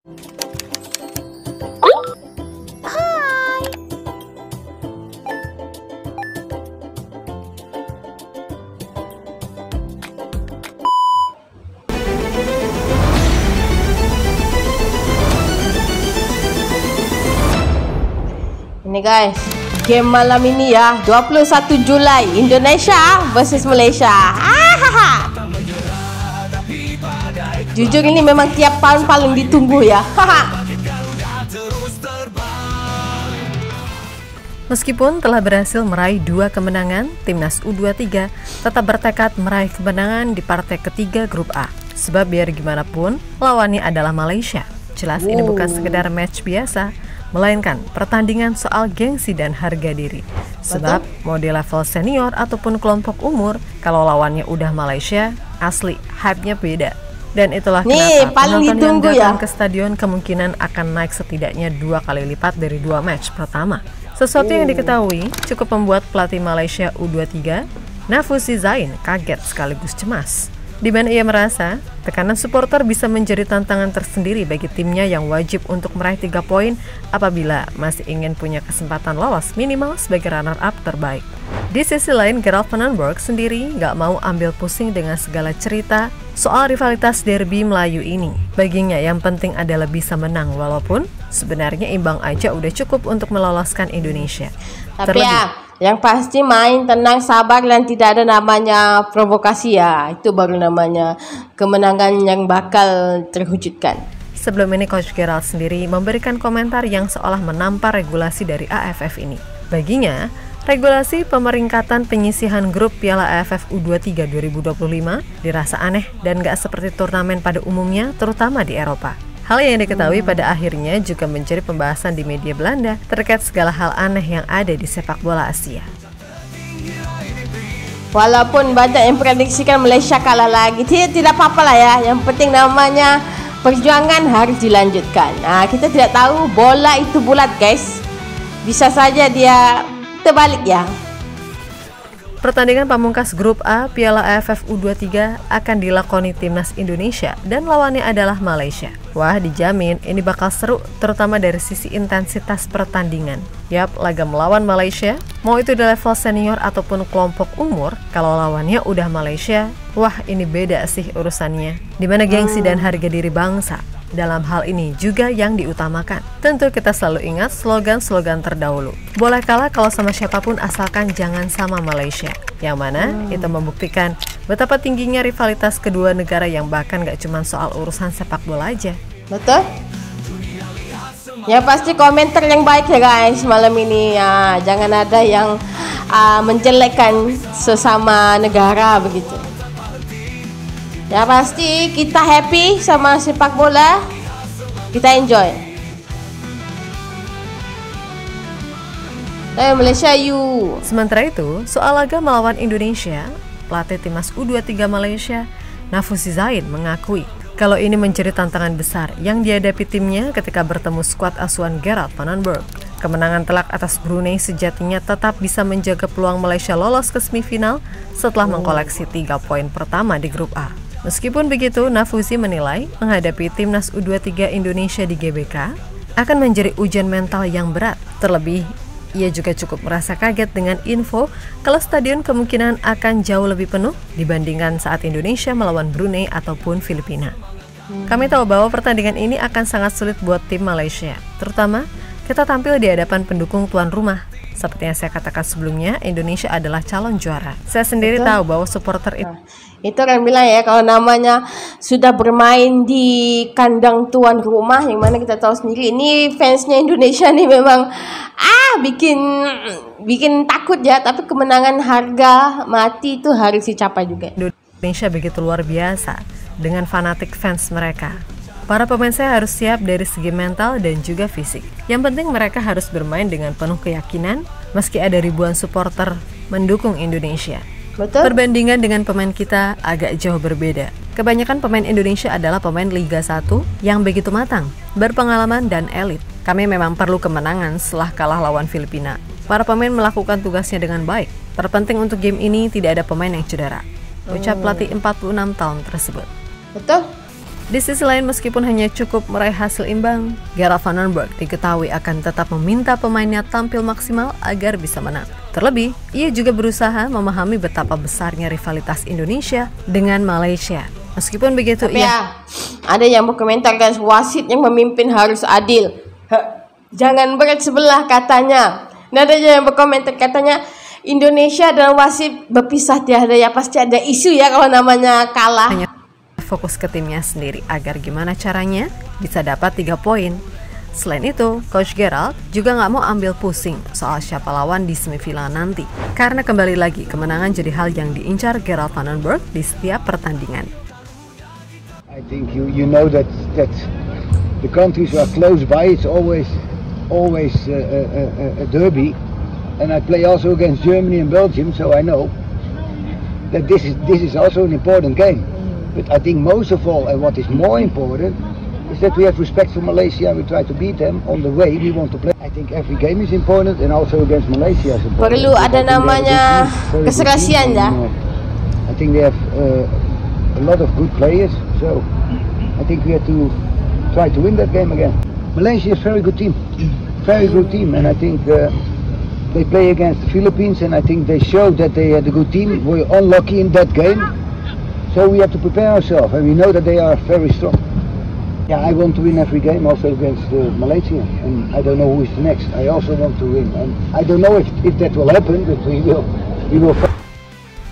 Ini guys, game malam ini ya, 21 Julai Indonesia versus Malaysia. Jujur ini memang tiap tahun paling ditunggu ya. Meskipun telah berhasil meraih 2 kemenangan, Timnas U23 tetap bertekad meraih kemenangan di partai ketiga grup A. Sebab biar gimana pun, lawannya adalah Malaysia. Jelas ini bukan sekedar match biasa, melainkan pertandingan soal gengsi dan harga diri. Sebab mau di level senior ataupun kelompok umur, kalau lawannya udah Malaysia, asli hype-nya beda. Dan itulah kenapa penonton yang datang ke stadion kemungkinan akan naik setidaknya 2 kali lipat dari 2 match pertama. Sesuatu yang diketahui cukup membuat pelatih Malaysia U23, Nafuzi Zain, kaget sekaligus cemas. Di mana ia merasa tekanan supporter bisa menjadi tantangan tersendiri bagi timnya yang wajib untuk meraih 3 poin apabila masih ingin punya kesempatan lolos minimal sebagai runner-up terbaik. Di sisi lain, Gerald van den Berg sendiri nggak mau ambil pusing dengan segala cerita soal rivalitas derby Melayu ini. Baginya yang penting adalah bisa menang, walaupun sebenarnya imbang aja udah cukup untuk meloloskan Indonesia. Tapi yang pasti main tenang, sabar, dan tidak ada namanya provokasi ya. Itu baru namanya kemenangan yang bakal terwujudkan. Sebelum ini Coach Gerald sendiri memberikan komentar yang seolah menampar regulasi dari AFF ini. Baginya, regulasi pemeringkatan penyisihan grup Piala AFF U23 2025 dirasa aneh dan gak seperti turnamen pada umumnya, terutama di Eropa. Hal yang diketahui pada akhirnya juga menjadi pembahasan di media Belanda terkait segala hal aneh yang ada di sepak bola Asia. Walaupun banyak yang prediksikan Malaysia kalah lagi, tidak apa-apa lah ya. Yang penting namanya perjuangan harus dilanjutkan. Nah, kita tidak tahu bola itu bulat guys. Bisa saja dia terbalik ya. Pertandingan pamungkas grup A Piala AFF U23 akan dilakoni Timnas Indonesia dan lawannya adalah Malaysia. Wah, dijamin ini bakal seru, terutama dari sisi intensitas pertandingan. Yap, laga melawan Malaysia, mau itu di level senior ataupun kelompok umur, kalau lawannya udah Malaysia, wah ini beda sih urusannya. Dimana gengsi dan harga diri bangsa dalam hal ini juga yang diutamakan. Tentu kita selalu ingat slogan-slogan terdahulu. Boleh kalah kalau sama siapapun asalkan jangan sama Malaysia. Yang mana itu membuktikan betapa tingginya rivalitas kedua negara yang bahkan gak cuma soal urusan sepak bola aja. Betul? Ya pasti komentar yang baik ya guys malam ini ya. Jangan ada yang menjelekkan sesama negara begitu. Ya pasti kita happy sama sepak bola, kita enjoy. Malaysia you. Sementara itu, soal laga melawan Indonesia, pelatih timnas U23 Malaysia, Nafuzi Zain mengakui kalau ini menjadi tantangan besar yang dihadapi timnya ketika bertemu skuad asuhan Gerald van den Berg. Kemenangan telak atas Brunei sejatinya tetap bisa menjaga peluang Malaysia lolos ke semifinal setelah mengkoleksi 3 poin pertama di grup A. Meskipun begitu, Nafuzi menilai menghadapi timnas U23 Indonesia di GBK akan menjadi ujian mental yang berat. Terlebih, ia juga cukup merasa kaget dengan info kalau stadion kemungkinan akan jauh lebih penuh dibandingkan saat Indonesia melawan Brunei ataupun Filipina. Kami tahu bahwa pertandingan ini akan sangat sulit buat tim Malaysia, terutama kita tampil di hadapan pendukung tuan rumah. Seperti yang saya katakan sebelumnya, Indonesia adalah calon juara. Saya sendiri tahu bahwa supporter itu kan bilang ya, kalau namanya sudah bermain di kandang tuan rumah, yang mana kita tahu sendiri ini fansnya Indonesia nih memang bikin takut ya. Tapi kemenangan harga mati itu harus dicapai juga. Indonesia begitu luar biasa dengan fanatik fans mereka. Para pemain saya harus siap dari segi mental dan juga fisik. Yang penting mereka harus bermain dengan penuh keyakinan meski ada ribuan supporter mendukung Indonesia. Betul. Perbandingan dengan pemain kita agak jauh berbeda. Kebanyakan pemain Indonesia adalah pemain Liga 1 yang begitu matang, berpengalaman dan elit. Kami memang perlu kemenangan setelah kalah lawan Filipina. Para pemain melakukan tugasnya dengan baik. Terpenting untuk game ini tidak ada pemain yang cedera. Ucap pelatih 46 tahun tersebut. Betul. Di sisi lain, meskipun hanya cukup meraih hasil imbang, Gerard van den Berg diketahui akan tetap meminta pemainnya tampil maksimal agar bisa menang. Terlebih, ia juga berusaha memahami betapa besarnya rivalitas Indonesia dengan Malaysia. Meskipun begitu, ada yang berkomentar, guys, wasit yang memimpin harus adil. Jangan berat sebelah katanya. Dan ada yang berkomentar katanya Indonesia dan wasit berpisah tiada, ya pasti ada isu ya kalau namanya kalah. Hanya fokus ke timnya sendiri agar gimana caranya bisa dapat 3 poin. Selain itu, Coach Gerald juga nggak mau ambil pusing soal siapa lawan di semifinal nanti. Karena kembali lagi, kemenangan jadi hal yang diincar Gerard van den Berg di setiap pertandingan. I think you know that the countries are close by. It's always a derby, and I play also against Germany and Belgium, so I know that this is also an important game. But I think most of all, and what is more important, is that we have respect for Malaysia. We try to beat them on the way we want to play. I think every game is important, and also against Malaysia is important. Perlu ada namanya keserasian ya. I think they have a lot of good players, so I think we have to try to win that game again. Malaysia is a very good team, and I think they play against the Philippines, and I think they showed that they had a good team. We're unlucky in that game. So we have to prepare ourselves, and we know that they are very strong. Yeah, I want to win every game, also against Malaysia, and I don't know who is the next. I also want to win, and I don't know if that will happen, but we will.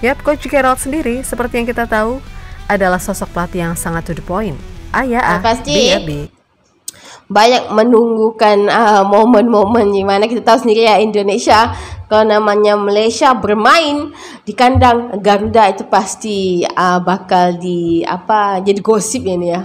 Yap, Coach Gerald sendiri seperti yang kita tahu adalah sosok pelatih yang sangat to the point. Pasti banyak menunggukan momen-momen di mana kita tahu sendiri ya, Indonesia kalau namanya Malaysia bermain di kandang Garuda itu pasti bakal jadi gosip ini ya.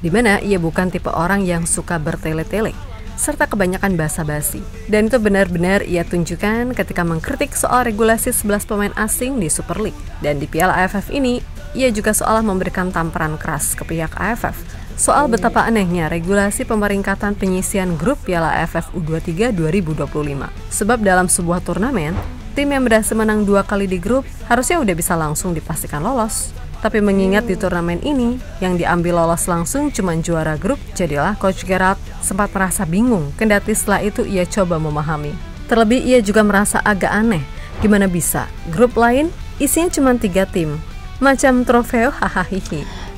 Dimana ia bukan tipe orang yang suka bertele-tele serta kebanyakan basa-basi. Dan itu benar-benar ia tunjukkan ketika mengkritik soal regulasi 11 pemain asing di Super League. Dan di Piala AFF ini, ia juga seolah memberikan tamparan keras ke pihak AFF soal betapa anehnya regulasi pemeringkatan penyisian grup Piala AFF U23 2025. Sebab dalam sebuah turnamen, tim yang berhasil menang 2 kali di grup harusnya udah bisa langsung dipastikan lolos. Tapi mengingat di turnamen ini, yang diambil lolos langsung cuma juara grup, jadilah Coach Gerald sempat merasa bingung, kendati setelah itu ia coba memahami. Terlebih ia juga merasa agak aneh, gimana bisa grup lain isinya cuma 3 tim, macam trofeo hahaha.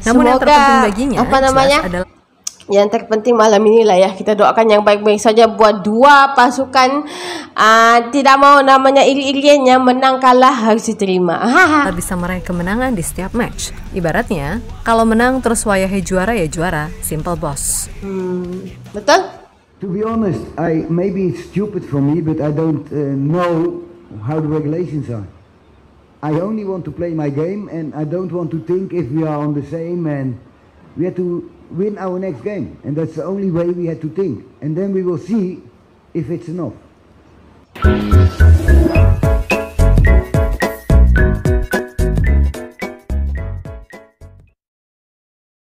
Namun yang terpenting baginya adalah yang terpenting malam inilah ya, kita doakan yang baik-baik saja buat dua pasukan. Tidak mau namanya iri-iriannya, menang kalah harus diterima. Bisa meraih kemenangan di setiap match. Ibaratnya kalau menang terus wayahe juara ya juara, simple boss. Betul? To be honest, maybe it's stupid for me, but I don't know how the regulations are. I only want to play my game, and I don't want to think if we are on the same, and we have to win our next game, and that's the only way we had to think, and then we will see if it's enough.